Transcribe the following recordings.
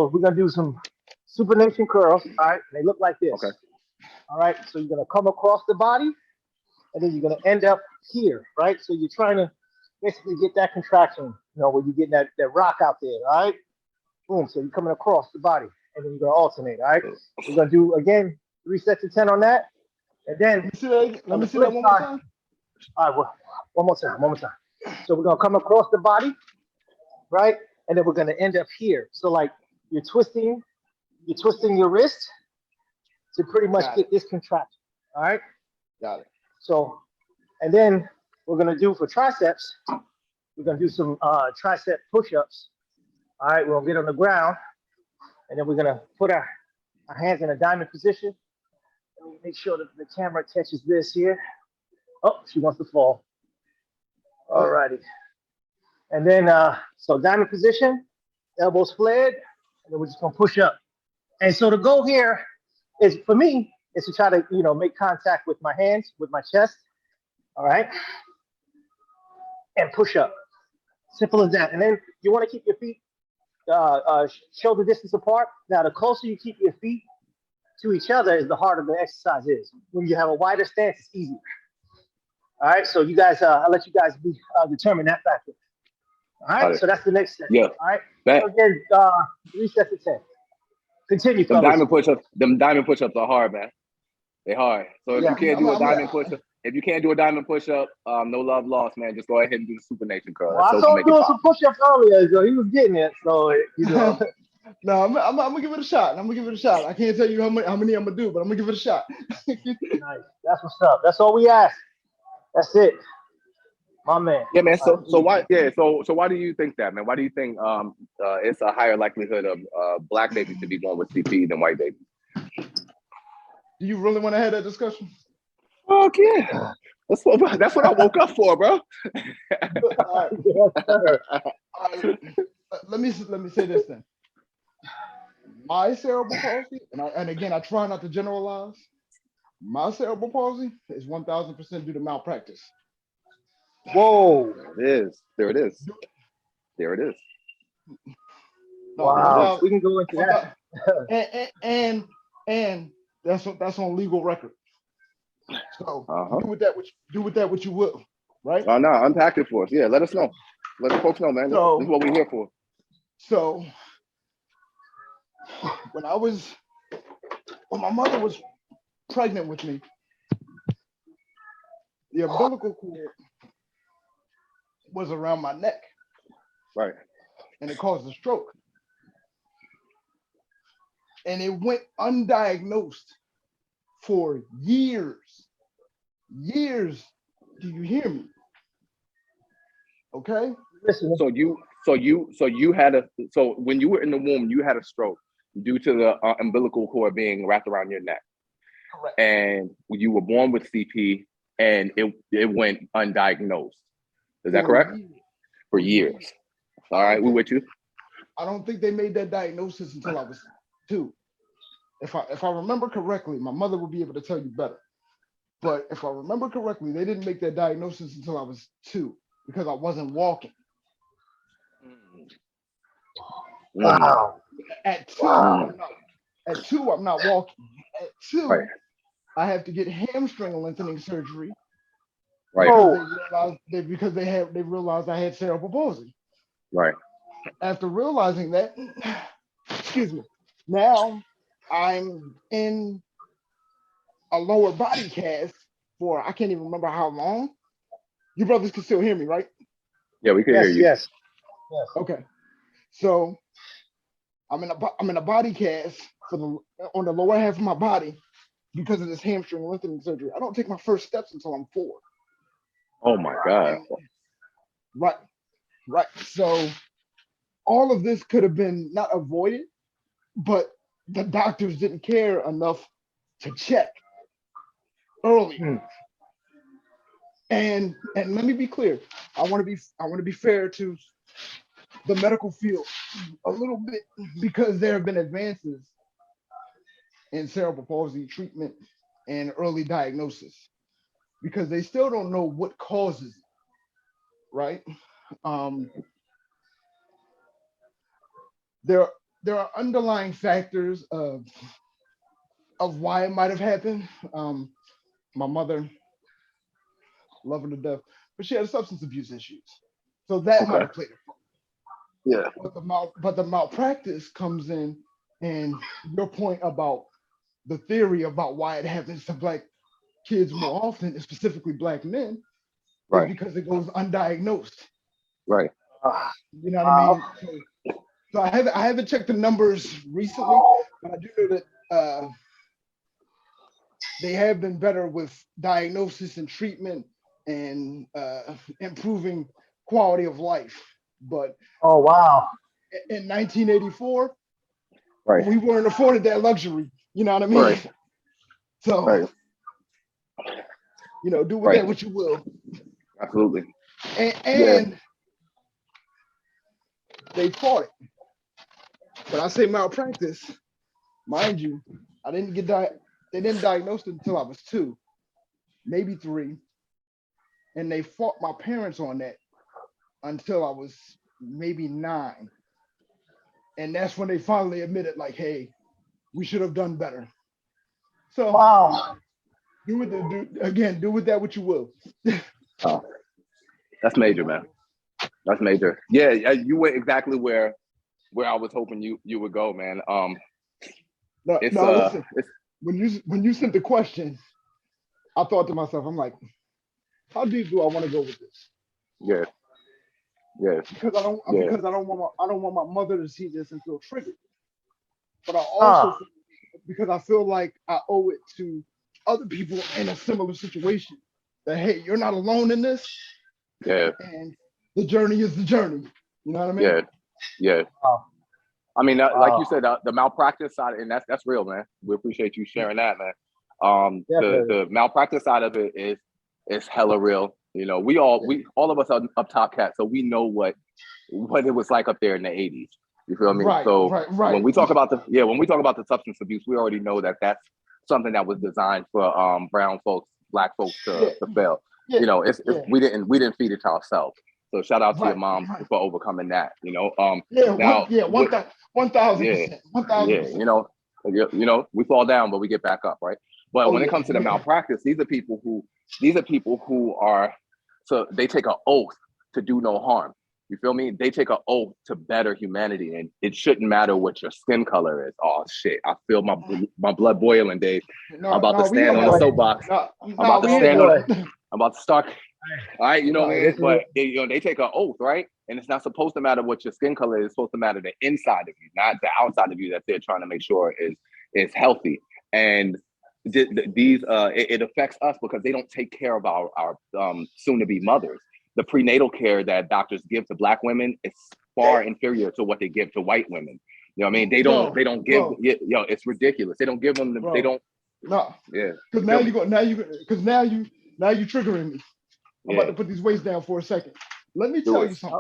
we're gonna do some supination curls. All right, they look like this. Okay. All right, so you're gonna come across the body, and then you're gonna end up here, right? So you're trying to basically get that contraction, where you're getting that rock out there. All right, boom. So you're coming across the body, and then you're gonna alternate. All right, we're gonna do again 3 sets of 10 on that, and Let then me see that. Let on me the see that flip one more side. time. All right, well, one more time. So we're gonna come across the body, right? And then we're gonna end up here. So like you're twisting, you're twisting your wrist to pretty much Got get it. this contraction. All right. Got it. So, and then we're gonna do for triceps, we're gonna do some tricep push-ups. All right, we'll get on the ground, and then we're gonna put our hands in a diamond position. Let me make sure that the camera catches this here. Oh, she wants to fall. All righty. And then, so diamond position, elbows flared, and then we're just gonna push up. And so the goal here is for me is to try to make contact with my hands, with my chest. All right, and push up. Simple as that. And then you want to keep your feet shoulder distance apart. Now, the closer you keep your feet to each other, is the harder the exercise is. When you have a wider stance, it's easier. All right, so you guys, I'll let you guys determine that factor. All Got right, it. so that's the next set. Yeah. All right, That so again, 3 sets of 10. Continue, them fellas. diamond push-ups are hard, man. They hard. So if you Yeah. can't do a diamond push-up, if you can't do a diamond push-up, no love lost, man. Just go ahead and do the supination curl. Well, That's I so saw to him make it doing pop. some push-ups earlier, so he was getting it. So No, I'm gonna give it a shot. I'm gonna give it a shot. I can't tell you how many I'm gonna do, but I'm gonna give it a shot. nice. That's what's up. That's all we ask. That's it, my man. Yeah, man. All So why? Yeah. So why do you think that, man? Why do you think it's a higher likelihood of black babies to be born with CP than white babies? Do you really want to have that discussion? Fuck yeah. That's what I woke up for, bro. All right. Yes, sir. All right. Let me say this then. My cerebral palsy, and again, I try not to generalize. My cerebral palsy is 1,000% due to malpractice. Whoa. There it is. There it is. There it is. No, Wow. We can go into that. and that's on legal record. So Uh-huh. do with that what you will, right? No, unpack it for us. Yeah, let us know. Let the folks know, man. So, this is what we're here for. So when my mother was pregnant with me, the umbilical cord was around my neck. Right. And it caused a stroke. And it went undiagnosed for years. Years. Do you hear me? Okay. Listen. So when you were in the womb, you had a stroke due to the umbilical cord being wrapped around your neck. Correct. And you were born with CP, and it went undiagnosed. Is that correct? For years. All right, we with you. I don't think they made that diagnosis until I was 2. If I remember correctly, my mother will be able to tell you better. But if I remember correctly, they didn't make that diagnosis until I was 2 because I wasn't walking. Wow. At 2, I'm not walking. At 2, right. I have to get hamstring lengthening surgery. Right. Because they realized I had cerebral palsy. Right. After realizing that, excuse me, now I'm in a lower body cast for I can't even remember how long. You brothers can still hear me, right? Yeah, we can hear you. Yes. Okay. So I'm in a body cast on the lower half of my body because of this hamstring lengthening surgery. I don't take my first steps until I'm 4. Oh my God. Right. So all of this could have been not avoided, but the doctors didn't care enough to check early. And let me be clear. I want to be fair to the medical field a little bit because there have been advances in cerebral palsy treatment and early diagnosis because they still don't know what causes it, right? there are underlying factors of why it might have happened. My mother, love her to death, but she had substance abuse issues, so that might Okay. have played a part. Yeah. But the malpractice comes in, and your point about the theory about why it happens to black kids more often, and specifically black men, is Right. because it goes undiagnosed. Right. You know what I mean? So I haven't checked the numbers recently, but I do know that they have been better with diagnosis and treatment and improving quality of life. But Oh wow. in 1984, Right. we weren't afforded that luxury. You know what I mean? Right. So, Right. you know, do with Right. that what you will. Absolutely. And they taught it. When I say malpractice, mind you, I didn't get they didn't diagnose it until I was 2, maybe 3. And they fought my parents on that until I was maybe 9. And that's when they finally admitted, like, hey, we should have done better. So Wow. do with that what you will. Oh, that's major, man. That's major. Yeah, you went exactly where I was hoping you would go, man. Listen, when you sent the question, I thought to myself, I'm like, how deep do I want to go with this? Yeah. Yeah. Because I don't want my mother to see this and feel triggered. But I also because I feel like I owe it to other people in a similar situation that, hey, you're not alone in this. Yeah. And the journey is the journey. You know what I mean? Yeah. Yeah. Wow. I mean, like you said, the malpractice side, and that's real, man. We appreciate you sharing that, man. The malpractice side of it is hella real. You know, we all of us are up top cats, so we know what it was like up there in the 80s. You feel me? Right, so right. when we talk about the substance abuse, we already know that that's something that was designed for brown folks, black folks to fail. Yeah, you know, we didn't feed it to ourselves. So shout out to your mom for overcoming that. You know, 1,000%. 1,000%. You know, we fall down, but we get back up, right? But when it comes to the malpractice, these are people who are, so they take an oath to do no harm. You feel me? They take an oath to better humanity, and it shouldn't matter what your skin color is. Oh shit! I feel my blood boiling, Dave. I'm about to stand on the soapbox. I'm about to start. All right, you know what I mean? But they take an oath, right? And it's not supposed to matter what your skin color is. It's supposed to matter the inside of you, not the outside of you that they're trying to make sure is healthy. And it affects us because they don't take care of our soon-to-be mothers. The prenatal care that doctors give to black women is far inferior to what they give to white women. You know what I mean? They don't give. It's ridiculous. They don't give them. They don't. No. Yeah. Because now you triggering me. I'm about to put these weights down for a second. Let me tell you something.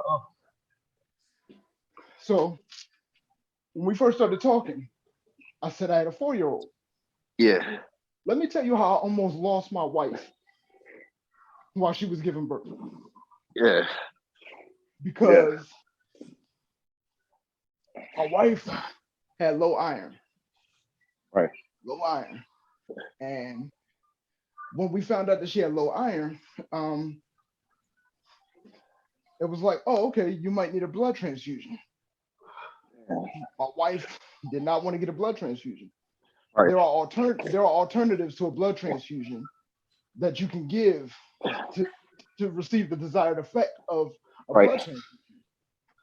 So when we first started talking, I said I had a 4-year-old. Yeah. Let me tell you how I almost lost my wife while she was giving birth. Yeah. Because my wife had low iron. Right. Low iron. And when we found out that she had low iron, it was like, oh, okay, you might need a blood transfusion. My wife did not want to get a blood transfusion. Right. There are alternatives to a blood transfusion that you can give to receive the desired effect of a blood transfusion.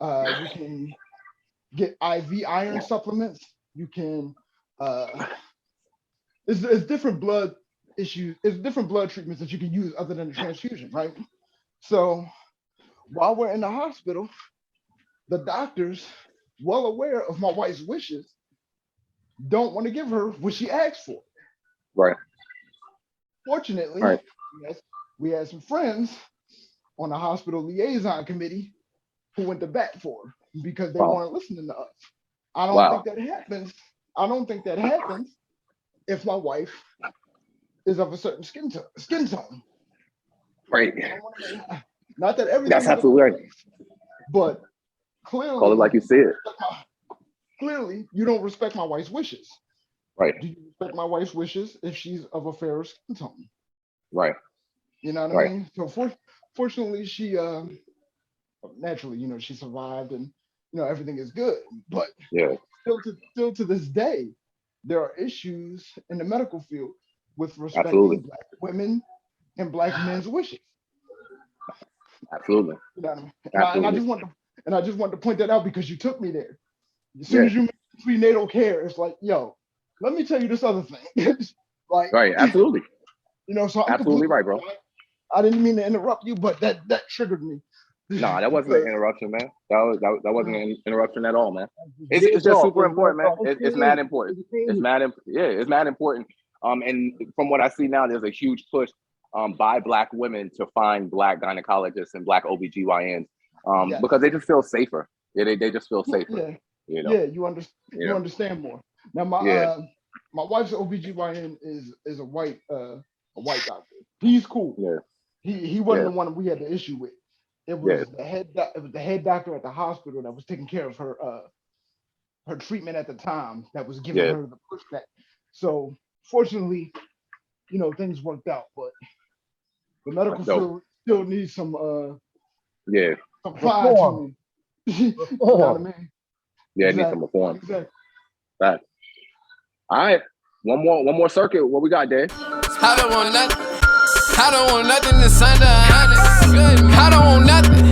You can get IV iron supplements. You can there's different blood issues. There's different blood treatments that you can use other than the transfusion, right? So while we're in the hospital, the doctors, well aware of my wife's wishes, don't want to give her what she asked for. Right. Fortunately, we had some friends on the hospital liaison committee who went to bat for her because they weren't listening to us. I don't think that happens. I don't think that happens if my wife is of a certain skin tone. Right. Not that everything. That's absolutely right. But clearly, call it like you see it. clearly you don't respect my wife's wishes. Right. Do you respect my wife's wishes if she's of a fairer skin tone? Right. You know what Right. I mean? So fortunately, she naturally, she survived, and everything is good. But Yeah. still to this day, there are issues in the medical field with respecting Absolutely. Black women and Black men's wishes. Absolutely. You know what I mean? Absolutely. And I just want to point that out because you took me there. As soon as you mentioned prenatal care, it's like, yo, let me tell you this other thing. Like, Right. Absolutely. So I'm Absolutely right, bro. I didn't mean to interrupt you, but that triggered me. No, that wasn't an interruption, man. That wasn't an interruption at all, man. It's just talk. super important, man. It's mad important. It's It's mad important. And from what I see now, there's a huge push by Black women to find Black gynecologists and Black OBGYNs Yes. because they just feel safer. Yeah, they just feel safer. Yeah. You know? Yeah, you understand more. Now my wife's OBGYN is a white doctor. He's cool. Yeah. He wasn't the one we had the issue with. It was the head doctor at the hospital that was taking care of her treatment at the time that was giving her the pushback. So fortunately, things worked out, but the medical field still needs some fine tuning. You know what I mean? Yeah, it needs some reform. Exactly. Right. All right. One more circuit. What we got, Dave? I don't want nothing. I don't want nothing that's under 100. I don't want nothing.